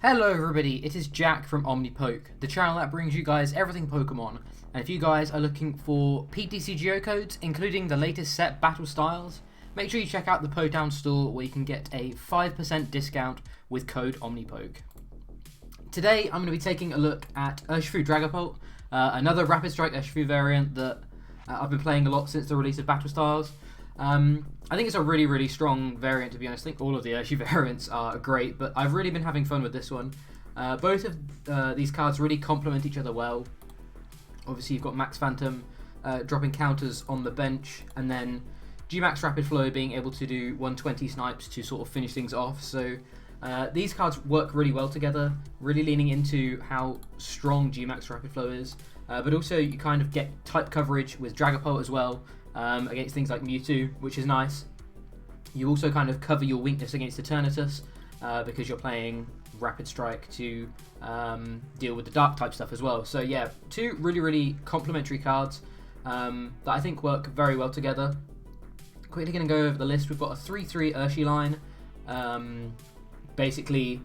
Hello everybody, it is Jack from Omnipoke, the channel that brings you guys everything Pokemon. And if you guys are looking for PTCGO codes, including the latest set battle styles, make sure you check out the Potown store where you can get a 5% discount with code Omnipoke. Today I'm going to be taking a look at Urshifu Dragapult, another Rapid Strike Urshifu variant that I've been playing a lot since the release of battle styles. I think it's a really strong variant, to be honest. I think all of the Urshifu variants are great, but I've really been having fun with this one. Both of these cards really complement each other well. Obviously you've got Max Phantom dropping counters on the bench, and then G-Max Rapid Flow being able to do 120 snipes to sort of finish things off. So these cards work really well together, really leaning into how strong G-Max Rapid Flow is. But also you kind of get type coverage with Dragapult as well. Against things like Mewtwo, which is nice. You also kind of cover your weakness against Eternatus because you're playing Rapid Strike to deal with the Dark type stuff as well. So yeah, two really complementary cards that I think work very well together. Quickly going to go over the list. We've got a 3-3 Urshi line. Basically,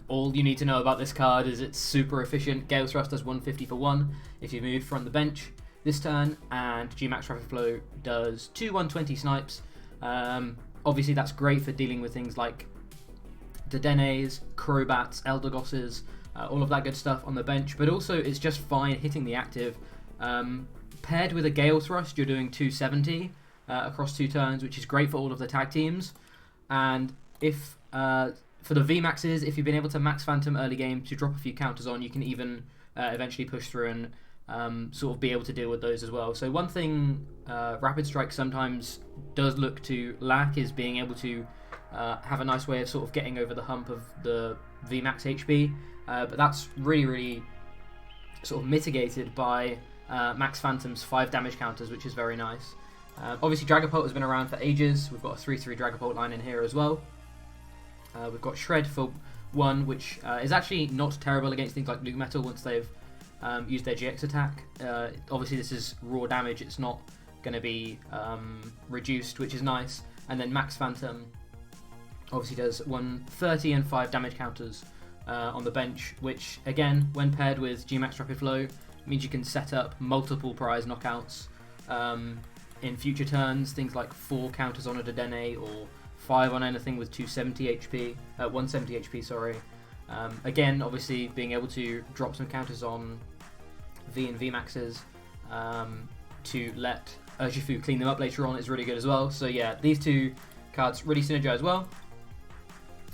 all you need to know about this card is it's super efficient. Gale Thrust does 150 for 1 if you move from the bench this turn, and G-Max Rapid Flow does 2 120 snipes. Obviously that's great for dealing with things like Dedenes, Crobats, Eldergosses, all of that good stuff on the bench, but also it's just fine hitting the active. Paired with a Gale Thrust, you're doing 270 across 2 turns, which is great for all of the tag teams. And if for the VMAXs, if you've been able to Max Phantom early game to drop a few counters on, you can even eventually push through and sort of be able to deal with those as well. So one thing Rapid Strike sometimes does look to lack is being able to have a nice way of sort of getting over the hump of the VMAX HP, but that's really sort of mitigated by Max Phantom's 5 damage counters, which is very nice. Obviously Dragapult has been around for ages. We've got a 3-3 Dragapult line in here as well. We've got Shred for 1, which is actually not terrible against things like Luke Metal once they've use their GX attack. Obviously this is raw damage, it's not going to be reduced, which is nice. And then Max Phantom obviously does 130 and 5 damage counters on the bench, which again, when paired with G-Max Rapid Flow, means you can set up multiple prize knockouts in future turns, things like 4 counters on a Dedenne or 5 on anything with 270 HP, 170 HP, sorry. Again, obviously being able to drop some counters on V and VMAXs to let Urshifu clean them up later on is really good as well. So yeah, these two cards really synergize well.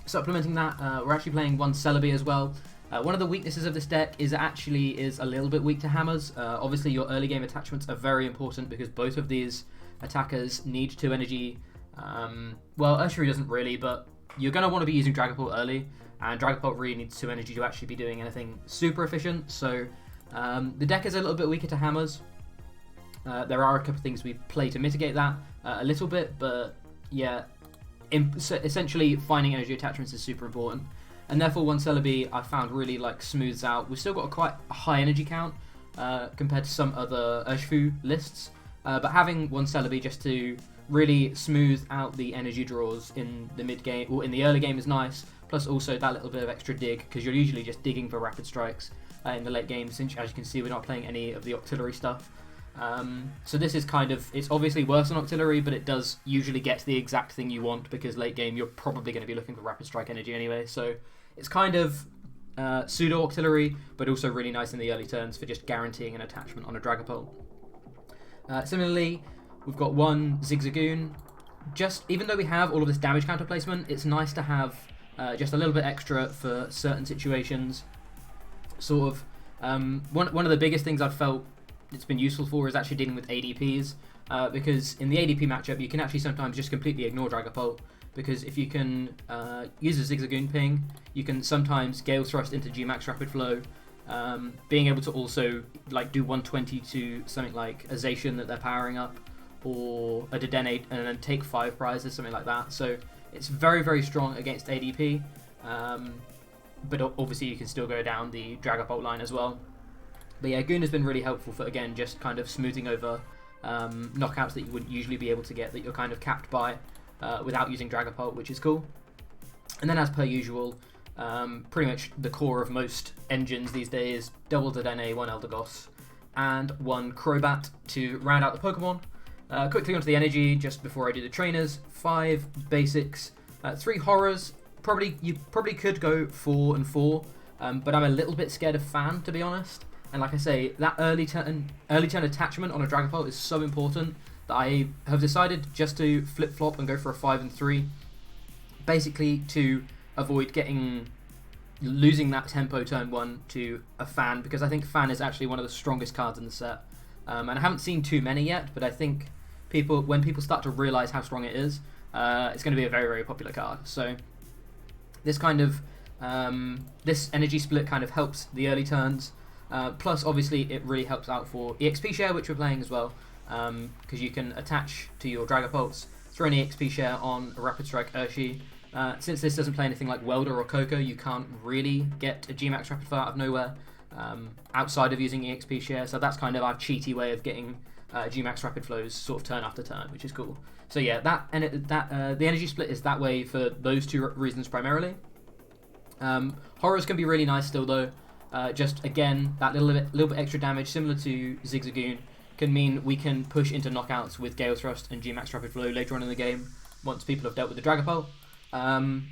Supplementing that, we're actually playing one Celebi as well. One of the weaknesses of this deck is it actually is a little bit weak to hammers. Obviously your early game attachments are very important because both of these attackers need 2 energy. Well, Urshifu doesn't really, but you're going to want to be using Dragapult early. And Dragapult really needs 2 energy to actually be doing anything super efficient, so the deck is a little bit weaker to hammers. There are a couple of things we play to mitigate that a little bit, but yeah, so essentially finding energy attachments is super important. And therefore one Celebi I found really like smooths out. We've still got quite a high energy count compared to some other Urshifu lists, but having one Celebi just to really smooth out the energy draws in the mid game or in the early game is nice. Plus also that little bit of extra dig, because you're usually just digging for rapid strikes in the late game, since as you can see we're not playing any of the auxiliary stuff. So this is kind of, it's obviously worse than auxiliary, but it does usually get the exact thing you want, because late game you're probably going to be looking for rapid strike energy anyway. So it's kind of pseudo auxiliary, but also really nice in the early turns for just guaranteeing an attachment on a Dragapult. Similarly, we've got one Zigzagoon. Just even though we have all of this damage counter placement, it's nice to have just a little bit extra for certain situations. Sort of one of the biggest things I've felt it's been useful for is actually dealing with ADPs, because in the ADP matchup you can actually sometimes just completely ignore Dragapult, because if you can use a Zigzagoon ping, you can sometimes Gale Thrust into G-Max Rapid Flow, being able to also like do 120 to something like a Zacian that they're powering up, or a Dedenne, and then take 5 prizes, something like that. So it's very strong against ADP, but obviously you can still go down the Dragapult line as well. But yeah, Goon has been really helpful for, again, just kind of smoothing over knockouts that you wouldn't usually be able to get, that you're kind of capped by without using Dragapult, which is cool. And then as per usual, Pretty much the core of most engines these days. Double Dedenne, 1 Eldegoss, and 1 Crobat to round out the Pokemon. Quickly onto the energy, just before I do the trainers. 5 basics, 3 horrors. You probably could go 4 and 4, but I'm a little bit scared of Fan, to be honest. And like I say, that early turn attachment on a Dragapult is so important that I have decided just to flip-flop and go for a 5 and 3, basically to avoid losing that tempo turn 1 to a Fan, because I think Fan is actually one of the strongest cards in the set. And I haven't seen too many yet, but I think when people start to realise how strong it is, it's going to be a very, very popular card. So this kind of this energy split kind of helps the early turns. Plus, obviously, it really helps out for EXP share, which we're playing as well, because you can attach to your Dragapults, throw an EXP share on a Rapid Strike Urshifu. Since this doesn't play anything like Welder or Coco, you can't really get a GMAX Rapid Fire out of nowhere outside of using EXP share, so that's kind of our cheaty way of getting GMAX Rapid Flows sort of turn after turn, which is cool. So yeah, the energy split is that way for those 2 reasons primarily. Horrors can be really nice still though. Just again, that little bit extra damage, similar to Zigzagoon, can mean we can push into knockouts with Gale Thrust and Gmax Rapid Flow later on in the game once people have dealt with the Dragapult.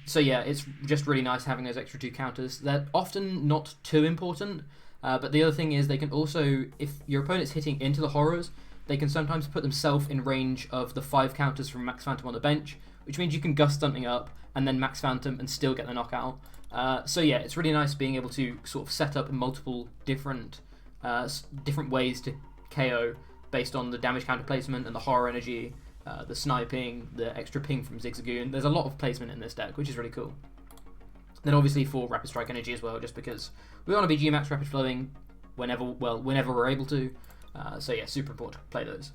So yeah, it's just really nice having those extra 2 counters. They're often not too important, but the other thing is they can also, if your opponent's hitting into the horrors, they can sometimes put themselves in range of the 5 counters from Max Phantom on the bench, which means you can Gust something up and then Max Phantom and still get the knockout. So yeah, it's really nice being able to sort of set up multiple different ways to KO based on the damage counter placement and the horror energy, the sniping, the extra ping from Zigzagoon. There's a lot of placement in this deck, which is really cool. Then obviously for Rapid Strike energy as well, just because we want to be GMAX Rapid Flowing whenever we're able to. So yeah, super important to play those.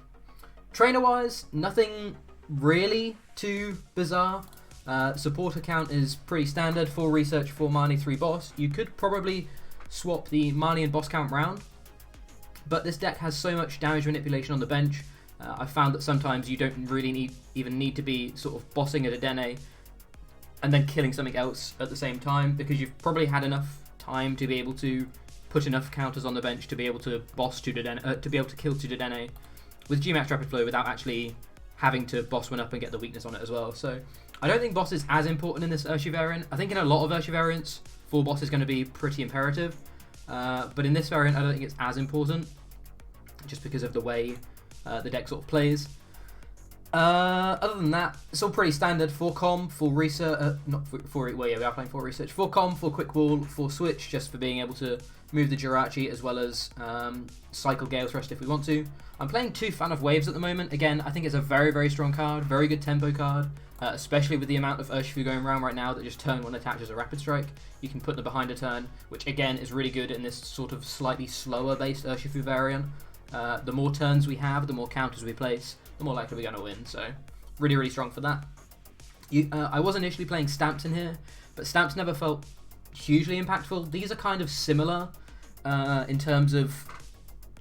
Trainer-wise, nothing really too bizarre. Supporter count is pretty standard. 4 research, 4 Marnie, 3 boss. You could probably swap the Marnie and boss count round, but this deck has so much damage manipulation on the bench. I've found that sometimes you don't really even need to be sort of bossing at a Dene and then killing something else at the same time, because you've probably had enough time to be able to put enough counters on the bench to be able to boss to be able to kill to Dene with GMAX Rapid Flow without actually having to boss one up and get the weakness on it as well. So I don't think boss is as important in this Urshifu variant. I think in a lot of Urshifu variants, full boss is going to be pretty imperative. But in this variant, I don't think it's as important, just because of the way the deck sort of plays. Other than that, it's all pretty standard. 4 com, 4 research, we are playing 4 research. 4 com, 4 quick wall, 4 switch, just for being able to move the Jirachi as well as cycle Gale Thrust if we want to. I'm playing 2 Fan of Waves at the moment. Again, I think it's a very, very strong card, very good tempo card, especially with the amount of Urshifu going around right now that just turn 1 attaches a Rapid Strike. You can put them behind a turn, which again is really good in this sort of slightly slower based Urshifu variant. The more turns we have, the more counters we place, the more likely we're going to win. So really, really strong for that. I was initially playing Stamps in here, but Stamps never felt hugely impactful. These are kind of similar in terms of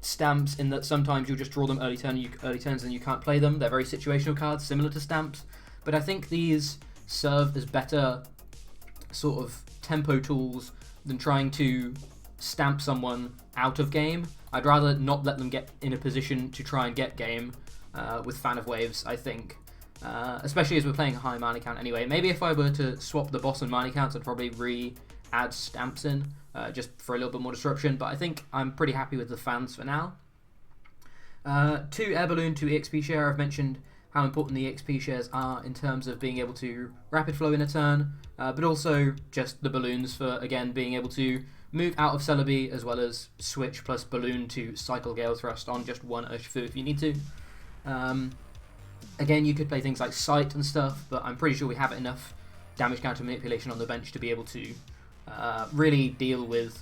Stamps, in that sometimes you'll just draw them early turns and you can't play them. They're very situational cards, similar to Stamps, but I think these serve as better sort of tempo tools than trying to stamp someone out of game. I'd rather not let them get in a position to try and get game with Fan of Waves, I think. Especially as we're playing a high Marnie count anyway. Maybe if I were to swap the boss and Marnie counts, I'd probably re-add Stamps in, just for a little bit more disruption, but I think I'm pretty happy with the Fans for now. 2 Air Balloon, 2 EXP share. I've mentioned how important the EXP shares are in terms of being able to rapid flow in a turn, but also just the balloons for, again, being able to move out of Celebi as well as switch plus balloon to cycle Gale Thrust on just 1 Urshifu if you need to. Again, you could play things like Sight and stuff, but I'm pretty sure we have enough damage counter manipulation on the bench to be able to really deal with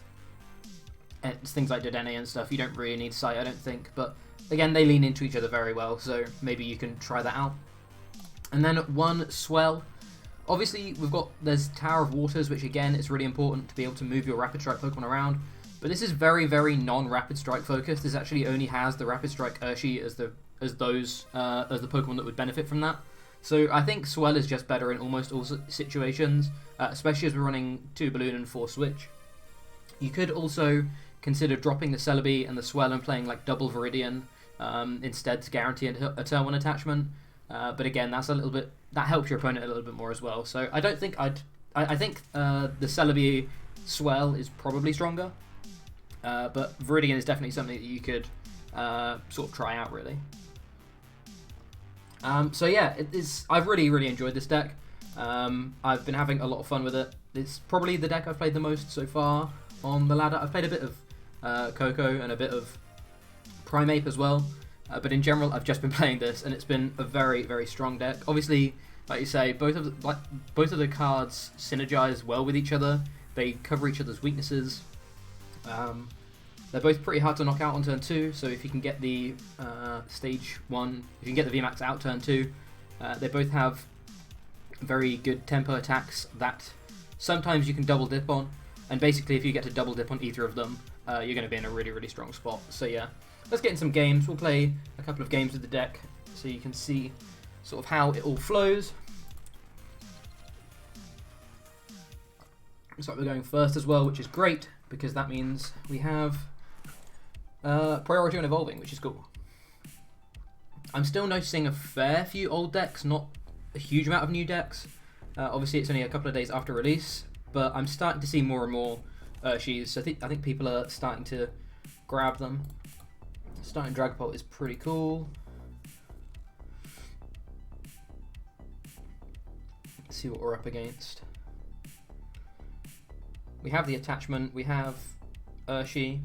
things like Dedenne and stuff. You don't really need Sight, I don't think, but again, they lean into each other very well, so maybe you can try that out. And then 1 Swell. Obviously, there's Tower of Waters, which again is really important to be able to move your Rapid Strike Pokemon around, but this is very, very non-Rapid Strike focused. This actually only has the Rapid Strike Urshifu as the Pokemon that would benefit from that. So I think Swell is just better in almost all situations, especially as we're running 2 Balloon and 4 Switch. You could also consider dropping the Celebi and the Swell and playing like double Viridian instead to guarantee a turn 1 attachment. But again, that helps your opponent a little bit more as well. So I don't think I think the Celebi Swell is probably stronger, but Viridian is definitely something that you could sort of try out really. So yeah, I've really enjoyed this deck. I've been having a lot of fun with it. It's probably the deck I've played the most so far on the ladder. I've played a bit of Coco and a bit of Primeape as well, but in general I've just been playing this, and it's been a very strong deck. Obviously, like you say, both of the cards synergize well with each other. They cover each other's weaknesses. They're both pretty hard to knock out on turn 2, so if you can get the stage 1, if you can get the VMAX out turn 2, they both have very good tempo attacks that sometimes you can double dip on, and basically if you get to double dip on either of them, you're going to be in a really strong spot. So yeah, let's get in some games. We'll play a couple of games with the deck so you can see sort of how it all flows. Looks like we're going first as well, which is great, because that means we have priority on evolving, which is cool. I'm still noticing a fair few old decks, not a huge amount of new decks. Obviously, it's only a couple of days after release, but I'm starting to see more and more Urshis. So I think people are starting to grab them. Starting Dragapult is pretty cool. Let's see what we're up against. We have the attachment. We have Urshi,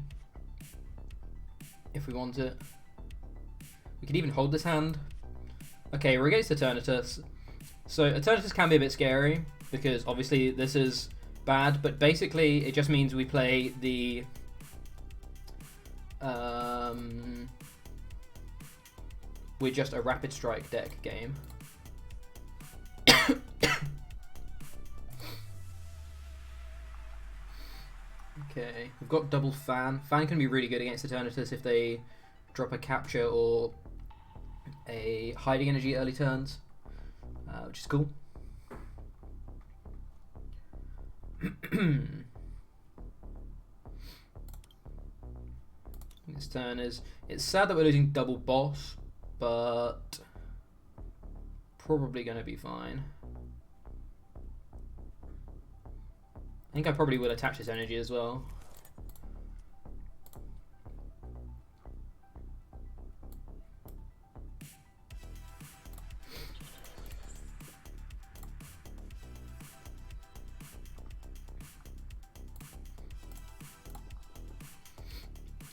if we want it. We could even hold this hand. Okay, we're against Eternatus. So Eternatus can be a bit scary, because obviously this is bad, but basically it just means we play the we're just a Rapid Strike deck game. Okay, we've got double Fan. Fan can be really good against Eternatus if they drop a capture or a hiding energy early turns, which is cool. This turn it's sad that we're losing double boss, but probably going to be fine. I think I probably will attach this energy as well.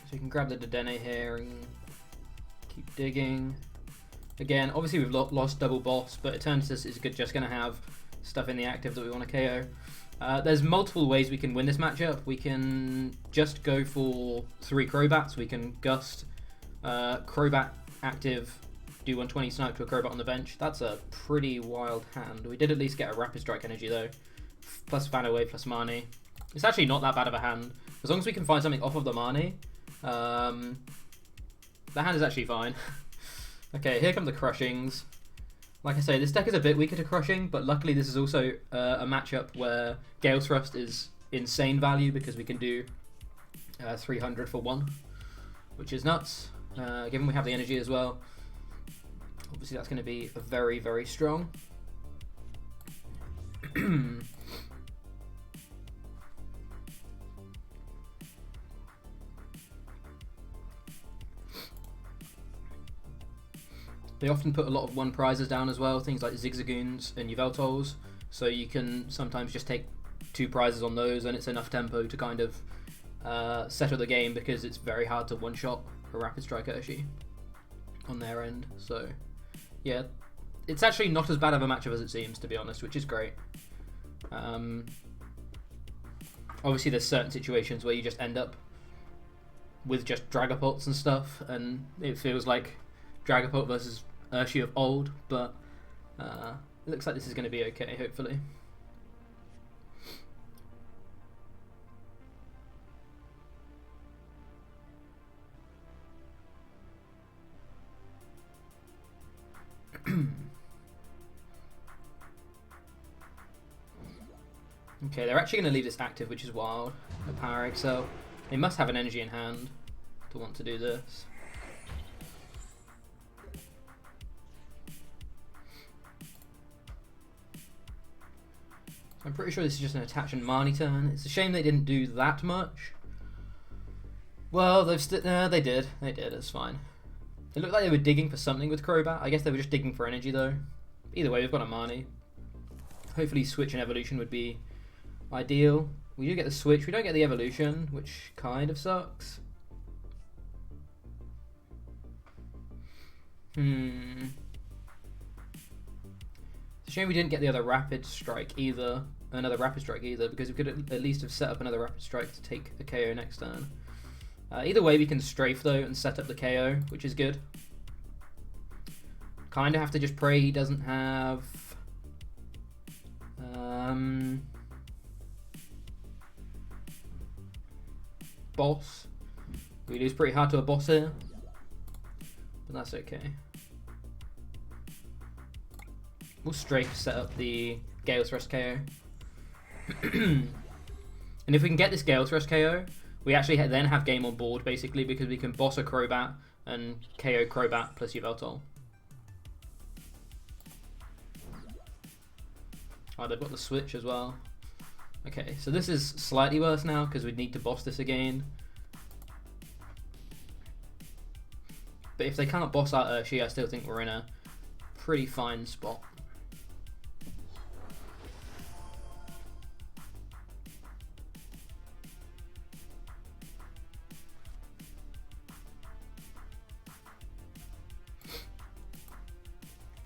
So you can grab the Dedenne here and keep digging. Again, obviously we've lost double boss, but Eternatus is just going to have stuff in the active that we want to KO. There's multiple ways we can win this matchup. We can just go for 3 Crobats. We can Gust, Crobat active, do 120 snipe to a Crobat on the bench. That's a pretty wild hand. We did at least get a Rapid Strike energy though, plus Fan Away, plus Marnie. It's actually not that bad of a hand. As long as we can find something off of the Marnie, that hand is actually fine. Okay, here come the Crushings. Like I say, this deck is a bit weaker to Crushing, but luckily this is also a matchup where Gale Thrust is insane value, because we can do 300 for 1, which is nuts, given we have the energy as well. Obviously that's going to be very strong. They often put a lot of 1 prizes down as well, things like Zigzagoons and Yveltals, so you can sometimes just take 2 prizes on those and it's enough tempo to kind of settle the game, because it's very hard to one-shot a Rapid Strike Urshi on their end. So yeah, it's actually not as bad of a matchup as it seems, to be honest, which is great. Obviously there's certain situations where you just end up with just Dragapults and stuff, and it feels like Dragapult versus Urshifu of old, but it looks like this is going to be okay, hopefully. Okay, they're actually going to leave this active, which is wild. The Power Egg Cell. They must have an energy in hand to want to do this. I'm pretty sure this is just an attach and Marnie turn. It's a shame they didn't do that much. Well, they did. They did. It's fine. It looked like they were digging for something with Crobat. I guess they were just digging for energy though. Either way, we've got a Marnie. Hopefully, switch and evolution would be ideal. We do get the switch. We don't get the evolution, which kind of sucks. It's a shame we didn't get the other Rapid Strike either. Another Rapid Strike either, because we could at least have set up another Rapid Strike to take a KO next turn. Either way, we can strafe though and set up the KO, which is good. Kind of have to just pray he doesn't have boss. We lose pretty hard to a boss here, but that's okay. We'll strafe set up the Gale Thrust KO. And if we can get this Gale Thrust KO, we actually then have game on board basically, because we can boss a Crobat and KO Crobat plus Yveltal. Oh, they've got the switch as well. Okay, so this is slightly worse now because we need to boss this again. But if they can't boss out Urshifu, I still think we're in a pretty fine spot.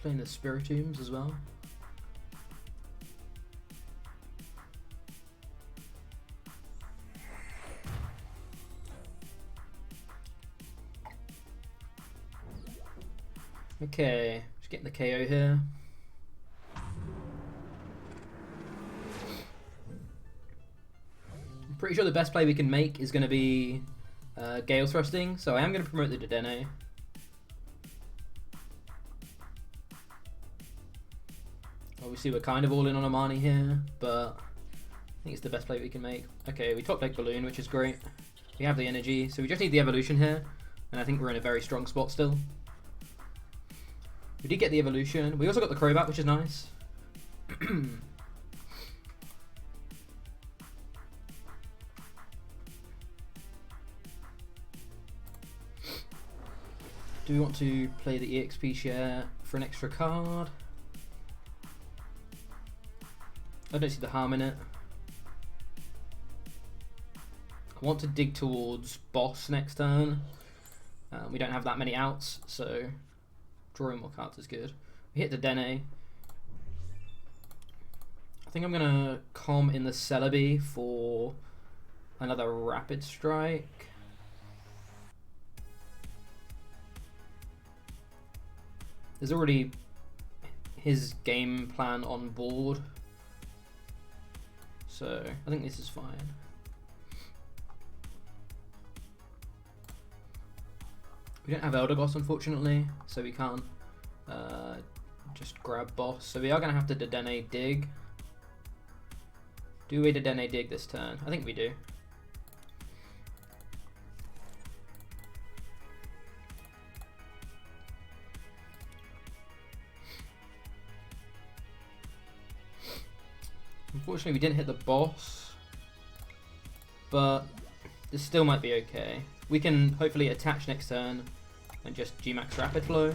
Playing the Spiritombs as well. Okay, just getting the KO here. I'm pretty sure the best play we can make is going to be Gale Thrusting, so I am going to promote the Dedenne. Obviously we're kind of all in on Amani here, but I think it's the best play we can make. Okay, we top deck Balloon, which is great. We have the energy, so we just need the evolution here, and I think we're in a very strong spot still. We did get the evolution. We also got the Crobat, which is nice. Do we want to play the EXP share for an extra card? I don't see the harm in it. I want to dig towards boss next turn. We don't have that many outs, so drawing more cards is good. We hit the Dedenne. I think I'm going to calm in the Celebi for another Rapid Strike. There's already his game plan on board, so I think this is fine. We don't have Eldegoss, unfortunately, so we can't just grab boss. So we are going to have to Dedenne dig. Do we Dedenne dig this turn? I think we do. Unfortunately, we didn't hit the boss, but this still might be okay. We can hopefully attach next turn and just G-Max Rapid Flow.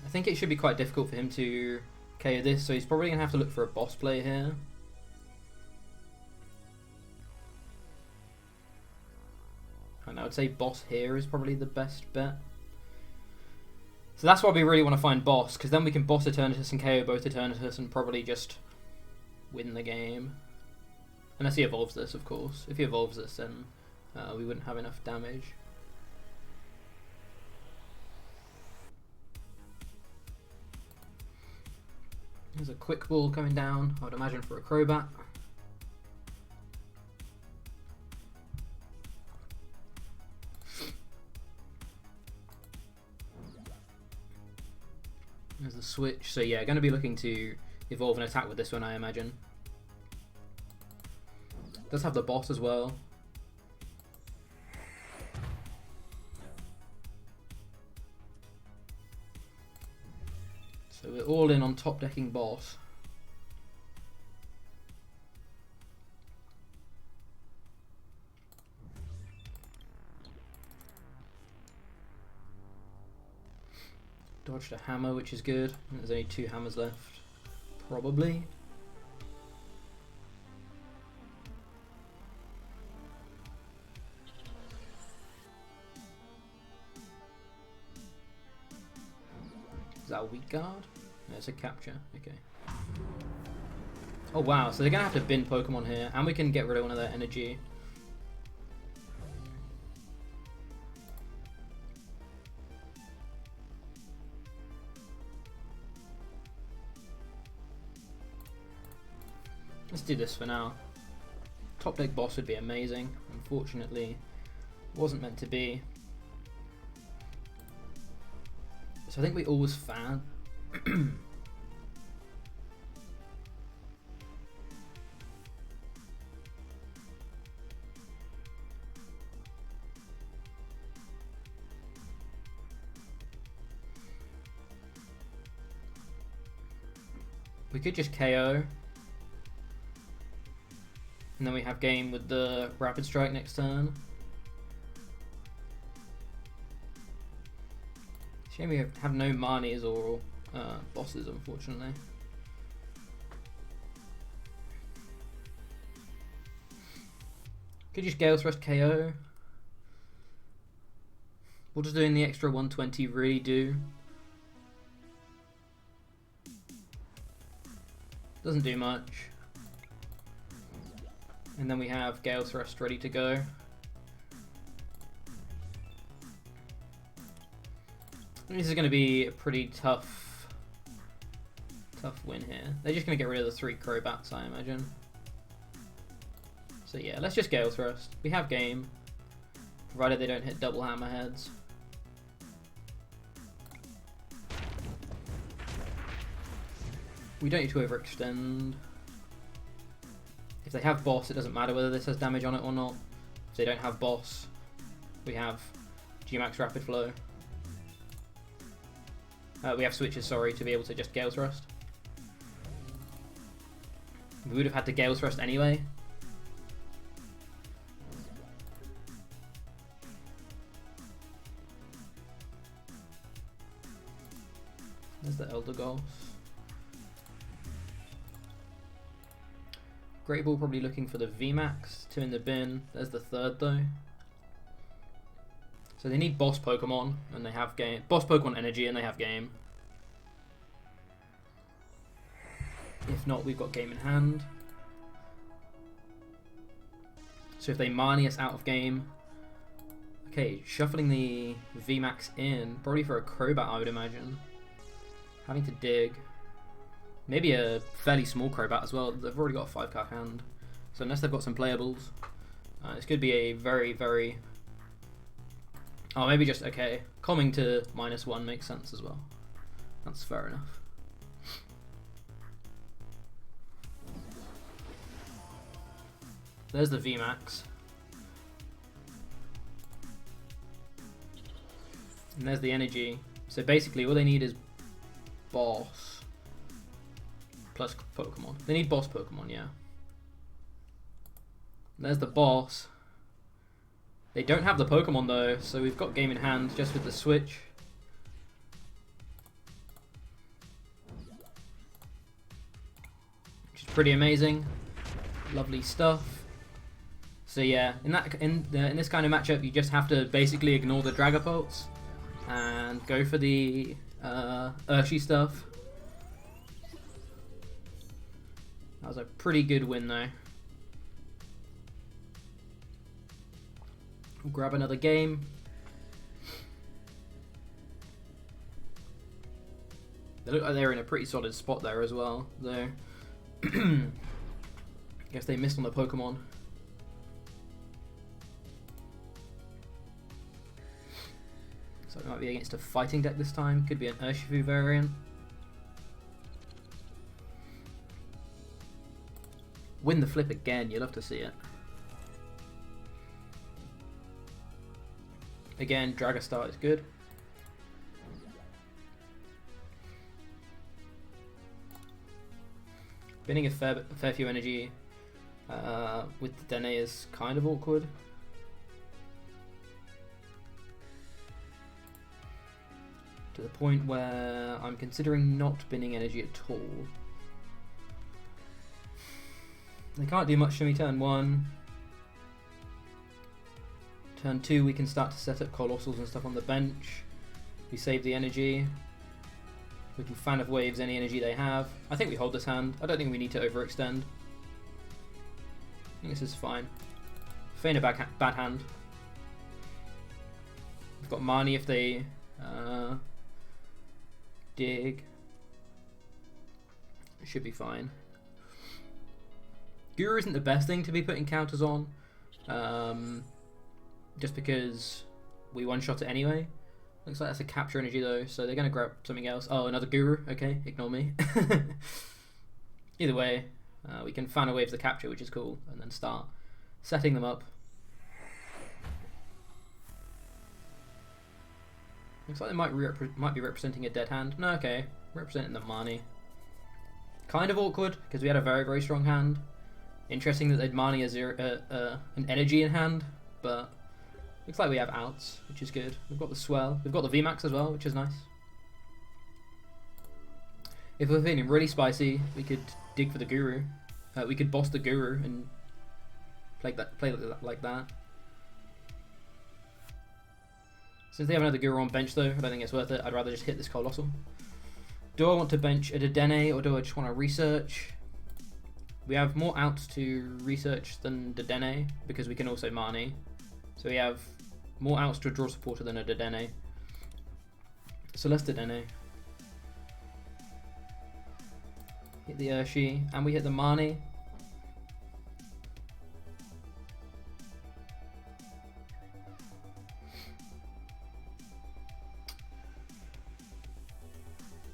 I think it should be quite difficult for him to KO this, so he's probably going to have to look for a boss play here. And I would say boss here is probably the best bet. So that's why we really want to find boss, because then we can boss Eternatus and KO both Eternatus and probably just win the game. Unless he evolves this, of course. If he evolves this, then we wouldn't have enough damage. There's a quick ball coming down, I would imagine, for a Crobat. There's the switch. So yeah, going to be looking to evolve and attack with this one, I imagine. Does have the boss as well. So we're all in on top decking boss. Dodged a hammer, which is good. There's only 2 hammers left, probably. Is that a weak guard? No, it's a capture. Okay. Oh wow, so they're gonna have to bin Pokemon here, and we can get rid of one of their energy. Let's do this for now. Top deck boss would be amazing. Unfortunately, it wasn't meant to be. So I think we always fan. We could just KO. And then we have game with the Rapid Strike next turn. Shame we have no Marnies or bosses, unfortunately. Could just Gale Thrust KO. What does doing the extra 120 really do? Doesn't do much. And then we have Gale Thrust ready to go. This is going to be a pretty tough win here. They're just going to get rid of the 3 Crobats, I imagine. So yeah, let's just Gale Thrust. We have game, provided they don't hit double hammerheads. We don't need to overextend. If they have boss, it doesn't matter whether this has damage on it or not. If they don't have boss, we have GMAX Rapid Flow. We have switches, sorry, to be able to just Gale Thrust. We would have had to Gale Thrust anyway. There's the Elder Goss. Great Ball probably looking for the VMAX, 2 in the bin. There's the 3rd though. So they need boss Pokemon and they have game. Boss Pokemon energy and they have game. If not, we've got game in hand. So if they Marnie us out of game. Okay, shuffling the VMAX in. Probably for a Crobat, I would imagine. Having to dig. Maybe a fairly small Crobat as well. They've already got a 5-card hand. So unless they've got some playables, this could be a very, very... Oh, maybe just, okay. Calming to -1 makes sense as well. That's fair enough. There's the VMAX. And there's the energy. So basically all they need is boss plus Pokemon. They need boss Pokemon, yeah. There's the boss. They don't have the Pokemon though, so we've got game in hand just with the switch. Which is pretty amazing. Lovely stuff. So yeah, in this kind of matchup, you just have to basically ignore the Dragapults and go for the Urshifu stuff. That was a pretty good win though. We'll grab another game. They look like they're in a pretty solid spot there as well, though. Guess they missed on the Pokemon. So it might be against a fighting deck this time. Could be an Urshifu variant. Win the flip again, you love to see it. Again, Dragastar is good. Binning a fair few energy with the Dene is kind of awkward. To the point where I'm considering not binning energy at all. They can't do much to me turn 1. Turn 2 we can start to set up Colossals and stuff on the bench. We save the energy. We can fan of waves any energy they have. I think we hold this hand. I don't think we need to overextend. I think this is fine. Feign a bad hand. We've got Marnie if they dig. It should be fine. Guru isn't the best thing to be putting counters on. Just because we one-shot it anyway. Looks like that's a capture energy though, so they're going to grab something else. Oh, another Guru. Okay, ignore me. Either way, we can fan away the capture, which is cool, and then start setting them up. Looks like they might be representing a dead hand. No, okay, representing the Marnie. Kind of awkward because we had a very strong hand. Interesting that they'd Marnie an energy in hand, but looks like we have outs, which is good. We've got the Swell. We've got the VMAX as well, which is nice. If we're feeling really spicy, we could dig for the Guru. We could boss the Guru and play like that. Since they have another Guru on bench though, I don't think it's worth it. I'd rather just hit this Colossal. Do I want to bench a Dedenne or do I just want to research? We have more outs to research than Dedenne because we can also Marnie. So we have more outs to a draw supporter than a Dedenne. So let's Dedenne. Hit the Urshi, and we hit the Marnie.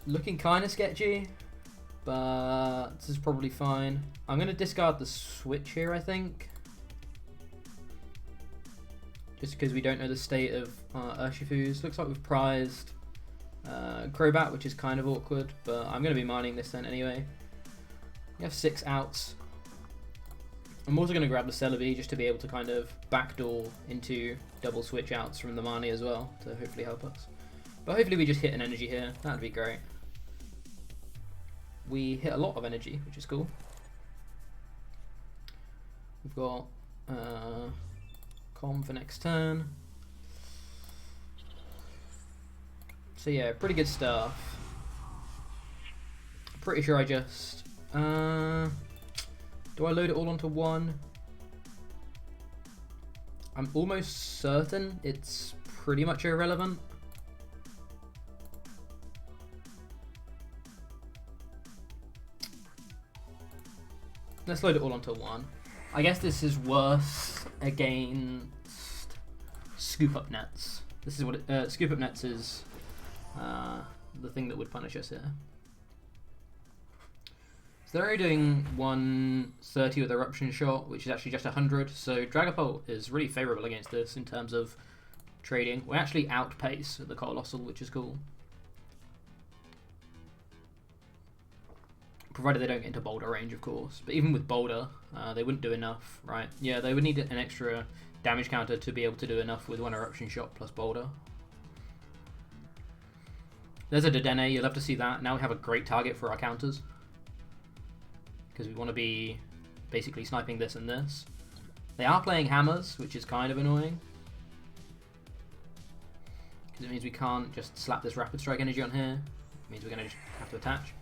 Looking kind of sketchy, but this is probably fine. I'm going to discard the switch here, I think. Just because we don't know the state of Urshifus. Looks like we've prized Crobat, which is kind of awkward, but I'm going to be mining this then anyway. We have 6 outs. I'm also going to grab the Celebi just to be able to kind of backdoor into double switch outs from the Marnie as well to hopefully help us. But hopefully we just hit an energy here. That'd be great. We hit a lot of energy, which is cool. We've got Com for next turn. So yeah, pretty good stuff. Pretty sure I just... do I load it all onto one? I'm almost certain it's pretty much irrelevant. Let's load it all onto one. I guess this is worse against Scoop Up Nets. This is what Scoop Up Nets is the thing that would punish us here. So they're only doing 130 with Eruption Shot, which is actually just 100. So Dragapult is really favourable against this in terms of trading. We actually outpace the Colossal, which is cool. Provided they don't get into Boulder range, of course. But even with Boulder, they wouldn't do enough, right? Yeah, they would need an extra damage counter to be able to do enough with 1 Eruption Shot plus Boulder. There's a Dedenne, you'll have to see that. Now we have a great target for our counters. Because we want to be basically sniping this and this. They are playing hammers, which is kind of annoying. Because it means we can't just slap this Rapid Strike energy on here. It means we're going to just have to attach.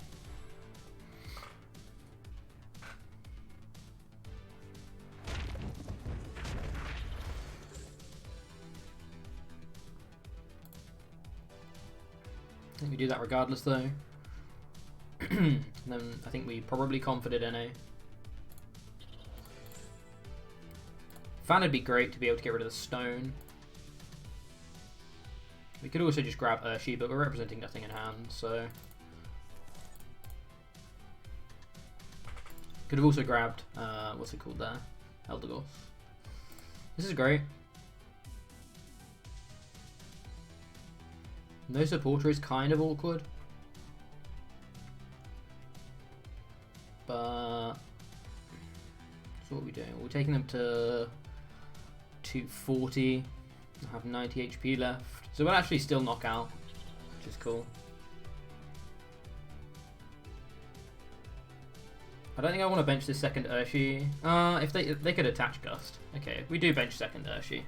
I think we do that regardless though. And then I think we probably confided NA. Fan would be great to be able to get rid of the stone. We could also just grab Urshi, but we're representing nothing in hand, so... Could have also grabbed, what's it called there? Eldegoss. This is great. No supporter is kind of awkward. But so what are we doing? We're taking them to 240. I have 90 HP left. So we'll actually still knock out, which is cool. I don't think I want to bench this second Urshi. If they could attach Gust. Okay, we do bench second Urshi.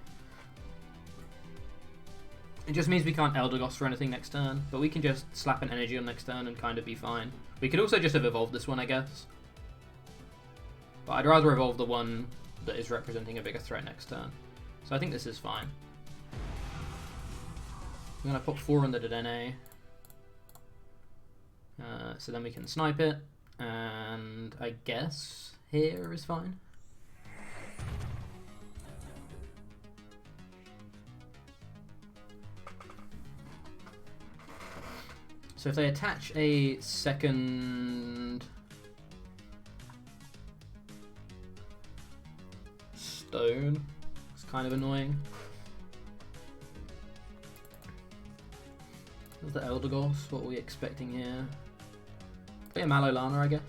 It just means we can't Eldegoss for anything next turn, but we can just slap an energy on next turn and kind of be fine. We could also just have evolved this one, I guess. But I'd rather evolve the one that is representing a bigger threat next turn. So I think this is fine. I'm going to put 4 on the Dedenne. So then we can snipe it. And I guess here is fine. So if they attach a second stone, it's kind of annoying. There's the Eldegoss. What are we expecting here? Play a Malolana, I guess.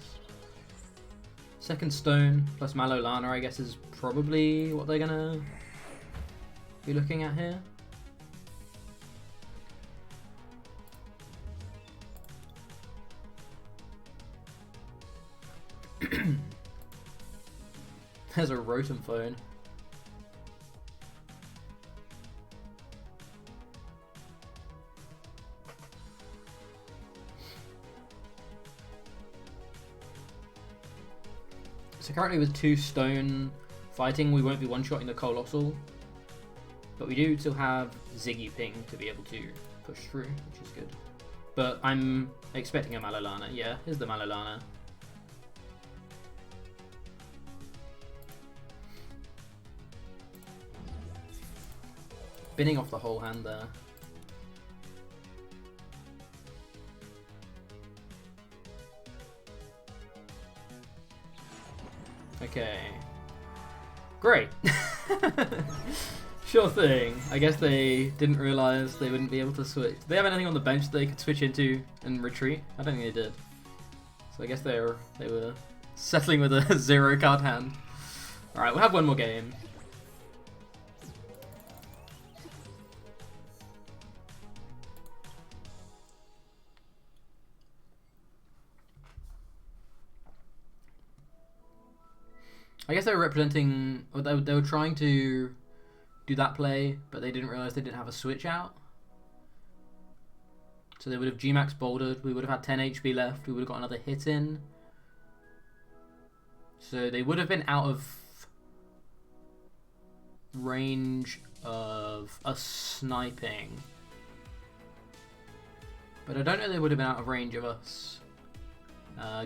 Second stone plus Malolana, I guess, is probably what they're gonna be looking at here. There's a Rotom phone. So currently with 2 stone fighting, we won't be one-shotting the Colossal. But we do still have Ziggy Ping to be able to push through, which is good. But I'm expecting a Malolana. Yeah, here's the Malolana. Binning off the whole hand there. Okay. Great. Sure thing. I guess they didn't realize they wouldn't be able to switch. Did they have anything on the bench they could switch into and retreat? I don't think they did. So I guess they were settling with a 0-card hand. Alright, we'll have one more game. I guess they were representing, or they were trying to do that play, but they didn't realize they didn't have a switch out. So they would have G-Max bouldered, we would have had 10 HP left, we would have got another hit in. So they would have been out of range of us sniping. But I don't know they would have been out of range of us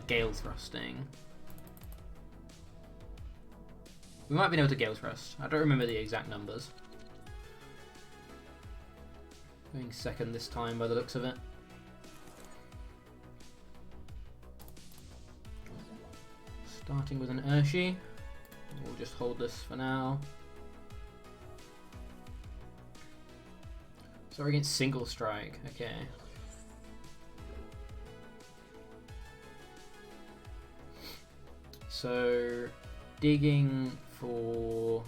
Gale Thrusting. We might have been able to Gale Thrust. I don't remember the exact numbers. Going second this time by the looks of it. Starting with an Urshi. We'll just hold this for now. So we're against Single Strike. Okay. So digging for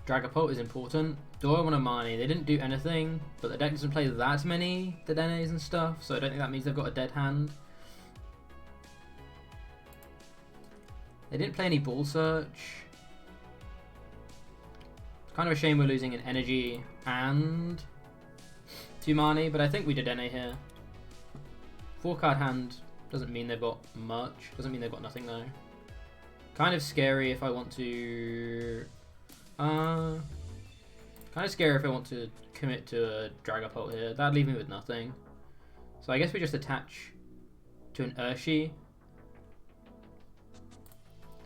Dragapult is important. Do I want a Marnie? They didn't do anything, but the deck doesn't play that many Dedennes and stuff, so I don't think that means they've got a dead hand. They didn't play any Ball Search. It's kind of a shame we're losing an Energy and 2 Marnie, but I think we Dedenne here. 4-card hand doesn't mean they've got much. Doesn't mean they've got nothing though. Kind of scary if I want to... kind of scary if I want to commit to a Dragapult here. That'd leave me with nothing. So I guess we just attach to an Urshi.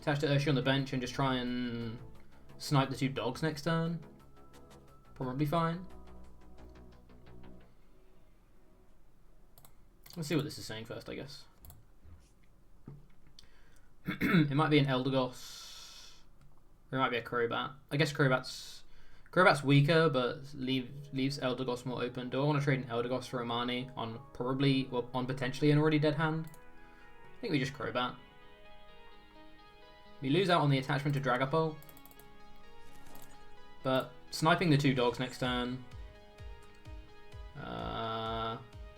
Attach to Urshi on the bench and just try and snipe the 2 dogs next turn. Probably fine. Let's see what this is saying first, I guess. It might be an Eldegoss. Or it might be a Crobat. I guess Crobat's weaker, but leaves Eldegoss more open. Do I want to trade an Eldegoss for a Marnie on potentially an already dead hand? I think we just Crobat. We lose out on the attachment to Dragapult. But sniping the 2 dogs next turn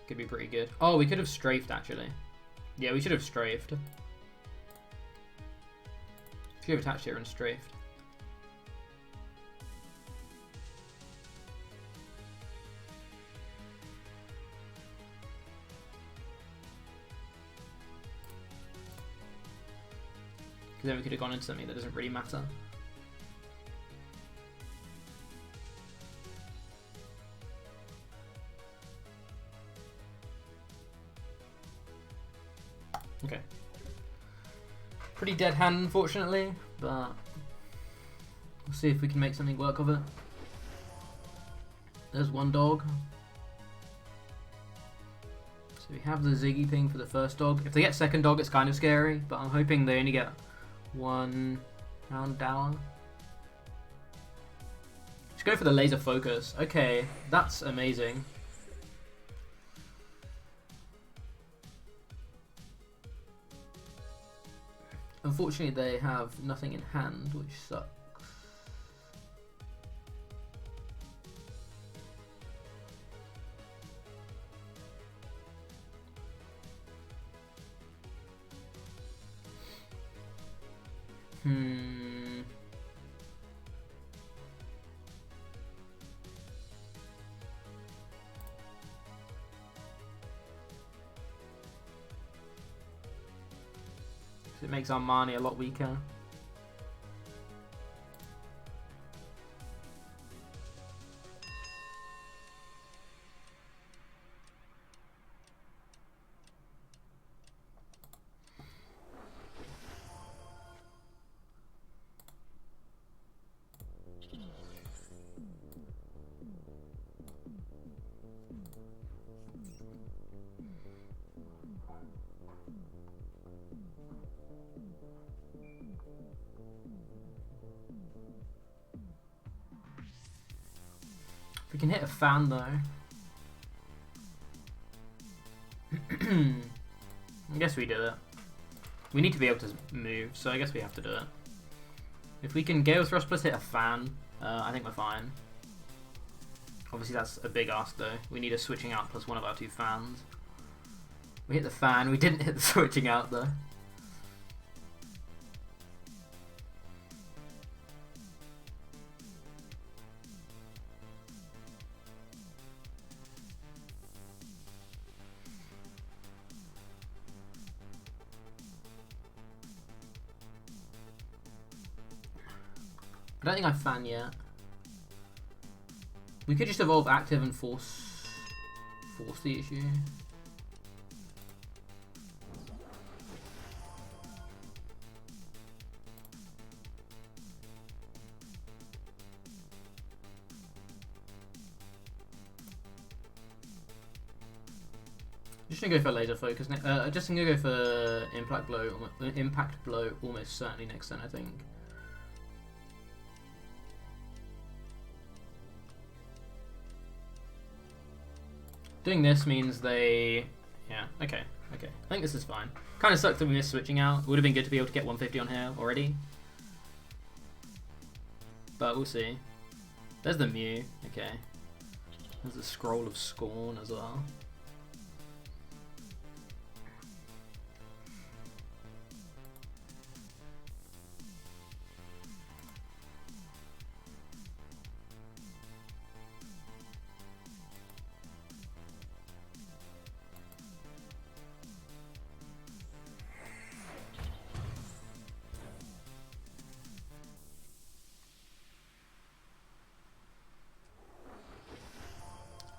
could be pretty good. Oh, we could have strafed actually. Yeah, we should have strafed. Should have attached here and strafed. Because then we could have gone into something that doesn't really matter. Okay. Pretty dead hand, unfortunately, but we'll see if we can make something work of it. There's 1 dog. So we have the Ziggy ping for the first dog. If they get second dog, it's kind of scary, but I'm hoping they only get 1 round down. Just go for the laser focus. Okay, that's amazing. Unfortunately, they have nothing in hand, which sucks. It makes our Marnie a lot weaker. We can hit a fan though. I guess we do it. We need to be able to move, so I guess we have to do it. If we can Gale Thrust plus hit a fan, I think we're fine. Obviously that's a big ask though. We need a switching out plus 1 of our 2 fans. We hit the fan, we didn't hit the switching out though. I don't think I fan yet. We could just evolve active and force the issue. Just gonna go for laser focus. Just gonna go for impact blow almost certainly next turn, I think. Doing this means they... Yeah, okay. I think this is fine. Kind of sucks that we missed switching out. It would have been good to be able to get 150 on here already. But we'll see. There's the Mew. Okay. There's the Scroll of Scorn as well.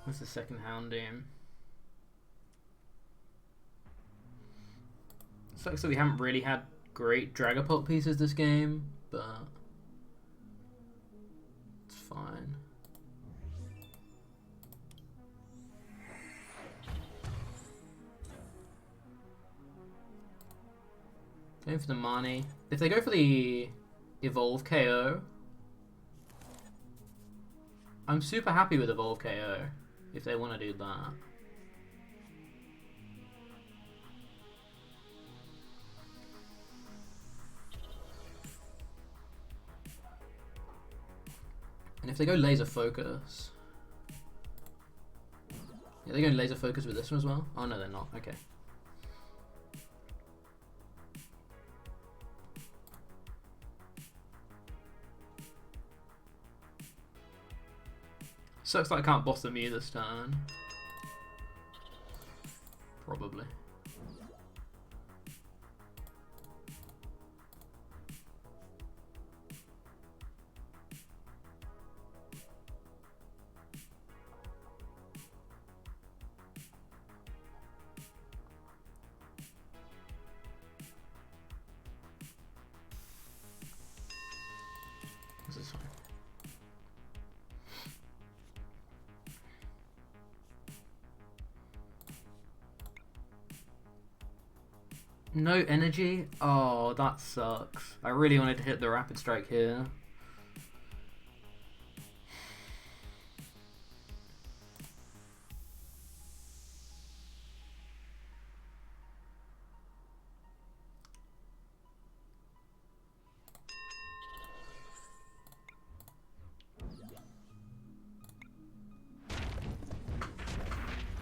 What's the second Houndoom? Sucks that we haven't really had great Dragapult pieces this game, but it's fine. Going for the Marnie. If they go for the Evolve KO, I'm super happy with Evolve KO if they want to do that. And if they go Laser Focus... Yeah, they're going Laser Focus with this one as well? Oh no, they're not. Okay. Sucks that I can't boss them this turn. Probably. This is fine. No energy? Oh, that sucks. I really wanted to hit the Rapid Strike here.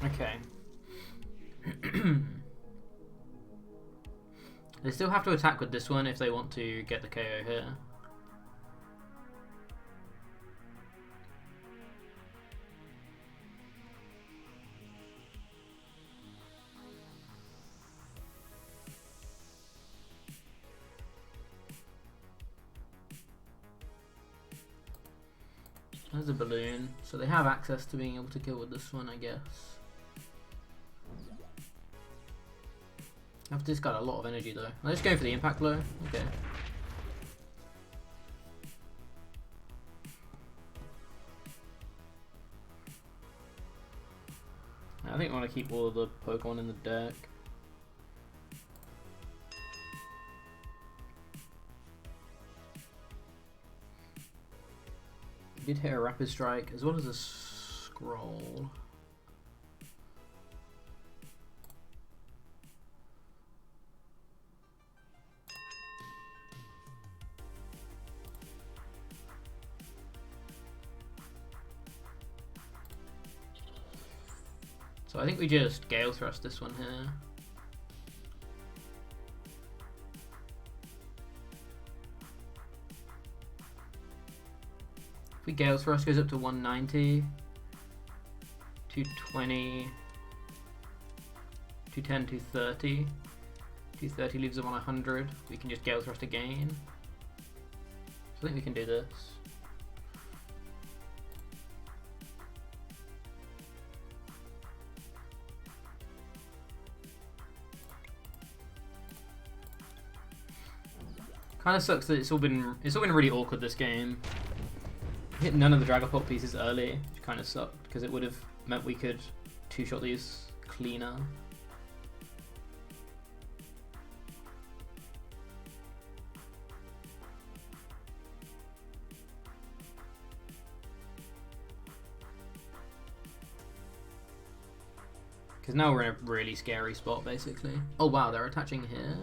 Okay. They still have to attack with this one if they want to get the KO here. There's a balloon, so they have access to being able to kill with this one, I guess. I've just got a lot of energy though. I'm just going for the impact blow. Okay. I think I want to keep all of the Pokemon in the deck. Did hit a Rapid Strike as well as a Scroll. So I think we just Gale Thrust this one here. If we Gale Thrust, goes up to 190, 220, 210, 230. 230 leaves them on 100. We can just Gale Thrust again. So I think we can do this. Kind of sucks that it's all been really awkward this game. Hit none of the Dragapult pieces early, which kind of sucked because it would have meant we could two-shot these cleaner. Because now we're in a really scary spot, basically. Oh wow, they're attaching here.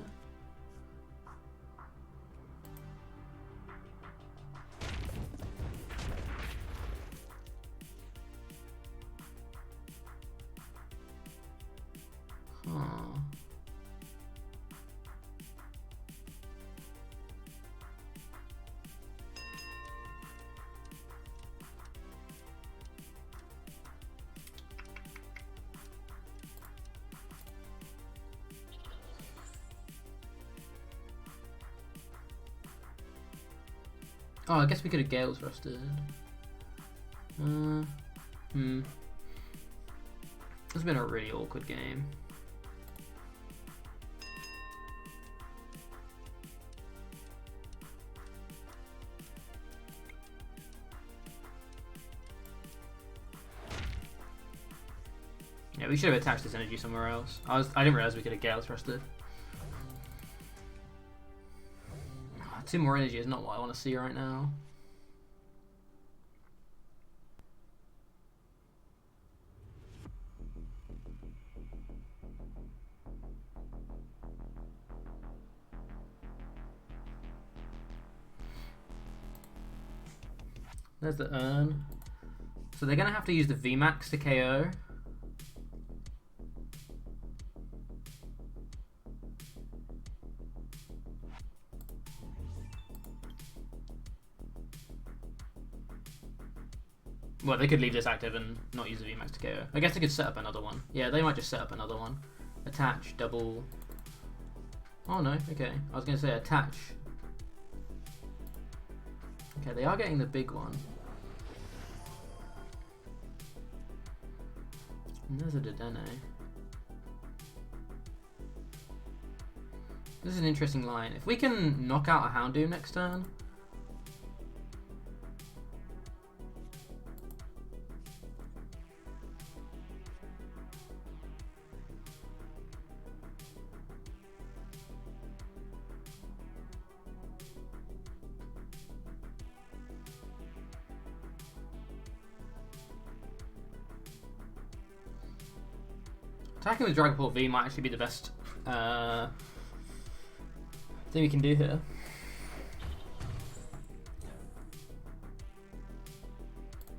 Oh, I guess we could have Gale Thrusted. It's been a really awkward game. Yeah, we should have attached this energy somewhere else. I didn't realize we could have Gale Thrusted. 2 more energy is not what I want to see right now. There's the urn. So they're going to have to use the VMAX to KO. Well, they could leave this active and not use the VMAX to KO. I guess they could set up another one. Yeah, they might just set up another one. Attach, double... Oh no, okay. I was going to say attach. Okay, they are getting the big one. And there's a Dedenne. This is an interesting line. If we can knock out a Houndoom next turn... Attacking with Dragapult V might actually be the best thing we can do here.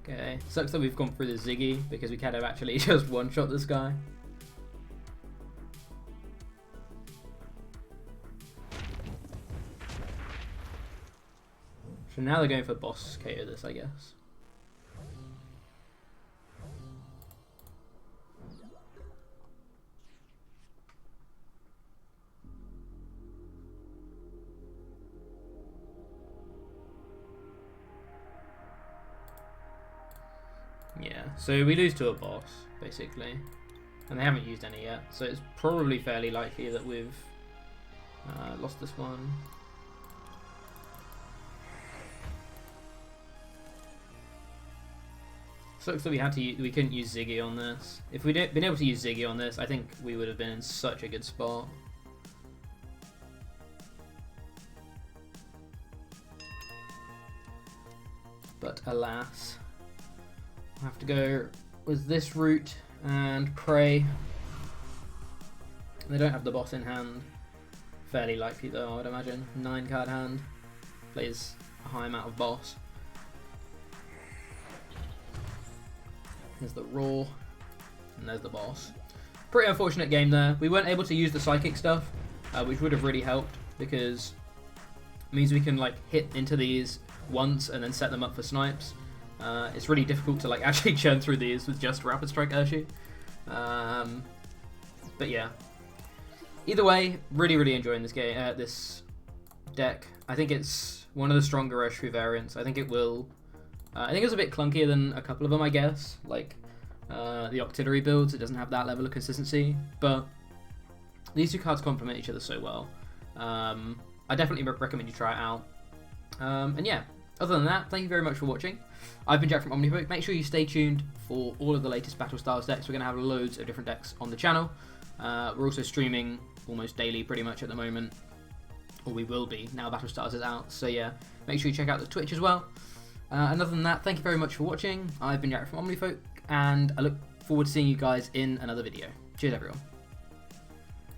Okay, sucks that we've gone through the Ziggy because we could have actually just one-shot this guy. So now they're going for boss KO this, I guess. Yeah, so we lose to a boss, basically. And they haven't used any yet, so it's probably fairly likely that we've lost this one. Sucks that we couldn't use Ziggy on this. If we'd been able to use Ziggy on this, I think we would have been in such a good spot. But alas. I have to go with this route and pray. They don't have the boss in hand. Fairly likely though, I would imagine. 9-card hand. Plays a high amount of boss. There's the Raw. And there's the boss. Pretty unfortunate game there. We weren't able to use the psychic stuff, which would have really helped because it means we can like hit into these once and then set them up for snipes. It's really difficult to like actually churn through these with just Rapid Strike Urshifu. But yeah. Either way, really enjoying this game, this deck. I think it's one of the stronger Urshifu variants. I think it will. I think it's a bit clunkier than a couple of them, I guess. Like the Octillery builds, it doesn't have that level of consistency. But these two cards complement each other so well. I definitely recommend you try it out. And yeah. Other than that, thank you very much for watching. I've been Jack from Omnipoke. Make sure you stay tuned for all of the latest Battle Styles decks. We're going to have loads of different decks on the channel. We're also streaming almost daily pretty much at the moment. Or we will be, now Battle Styles is out. So yeah, make sure you check out the Twitch as well. And other than that, thank you very much for watching. I've been Jack from Omnipoke, and I look forward to seeing you guys in another video. Cheers everyone.